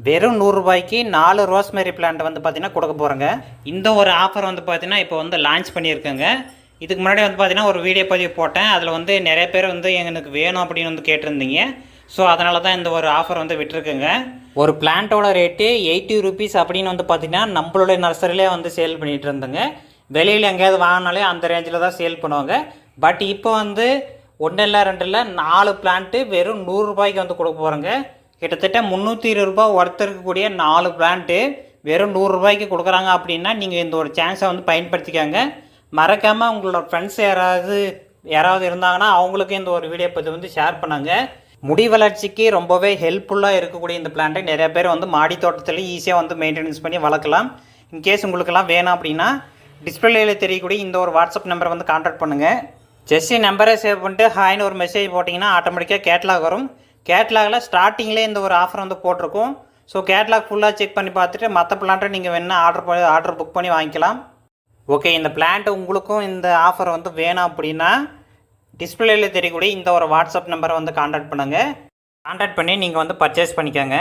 வெறும் ரூ. 100க்கு 4 ரோஸ்மேரி பிளான்ட் வந்து பார்த்தீங்கன்னா கொடுக்க போகிறேங்க. இந்த ஒரு ஆஃபர் வந்து பார்த்தீங்கன்னா இப்போ வந்து லான்ச் பண்ணியிருக்கேங்க. இதுக்கு முன்னாடி வந்து பார்த்தீங்கன்னா ஒரு வீடியோ பதிவு போட்டேன். அதில் வந்து நிறைய பேர் வந்து எனக்கு வேணும் அப்படின்னு வந்து கேட்டிருந்தீங்க. ஸோ அதனால தான் இந்த ஒரு ஆஃபர் வந்து விட்டுருக்குங்க. ஒரு பிளான்ட்டோட ரேட்டு ₹80 அப்படின்னு வந்து பார்த்தீங்கன்னா நம்மளுடைய நர்சரியிலே வந்து சேல் பண்ணிகிட்டு இருந்தேங்க. வெளியில் எங்கேயாவது வாங்கினாலே அந்த ரேஞ்சில் தான் சேல் பண்ணுவாங்க. பட் இப்போ வந்து 1 இல்லை 2 இல்லை 4 பிளான்ட்டு வெறும் ₹100க்கு வந்து கொடுக்க போகிறேங்க. கிட்டத்தட்ட ₹320 ஒர்த் இருக்கக்கூடிய 4 பிளான்ட்டு வெறும் ₹100க்கு கொடுக்குறாங்க அப்படின்னா நீங்கள் இந்த ஒரு சான்ஸை வந்து பயன்படுத்திக்காங்க. மறக்காமல் உங்களோட ஃப்ரெண்ட்ஸ் யாராவது இருந்தாங்கன்னா அவங்களுக்கு இந்த ஒரு வீடியோ பற்றி வந்து ஷேர் பண்ணாங்க. முடி வளர்ச்சிக்கு ரொம்பவே ஹெல்ப்ஃபுல்லாக இருக்கக்கூடிய இந்த பிளான்ட்டை நிறைய பேர் வந்து மாடி தோட்டத்தில் ஈஸியாக வந்து மெயின்டெனன்ஸ் பண்ணி வளர்க்கலாம். இன்கேஸ் உங்களுக்கெல்லாம் வேணும் அப்படின்னா டிஸ்பிளேயில் தெரியக்கூடிய இந்த ஒரு வாட்ஸ்அப் நம்பரை வந்து கான்டாக்ட் பண்ணுங்கள். ஜஸ்ட் நம்பரை சேவ் பண்ணிட்டு ஹாய்னு ஒரு மெசேஜ் போட்டிங்கன்னா ஆட்டோமேட்டிக்காக கேட்லாக் வரும். கேட்லாகில் ஸ்டார்டிங்லேயே இந்த ஒரு ஆஃபர் வந்து போட்டிருக்கும். ஸோ கேட்லாக் ஃபுல்லாக செக் பண்ணி பார்த்துட்டு மற்ற பிளான்ட்டை நீங்கள் வேணால் ஆர்டர் புக் பண்ணி வாங்கிக்கலாம். ஓகே, இந்த பிளான்ட்டு உங்களுக்கும் இந்த ஆஃபர் வந்து வேணும் அப்படின்னா டிஸ்பிளேயில் தெரியக்கூடிய இந்த ஒரு வாட்ஸ்அப் நம்பரை வந்து கான்டாக்ட் பண்ணுங்கள். கான்டாக்ட் பண்ணி நீங்கள் வந்து பர்ச்சேஸ் பண்ணிக்கோங்க.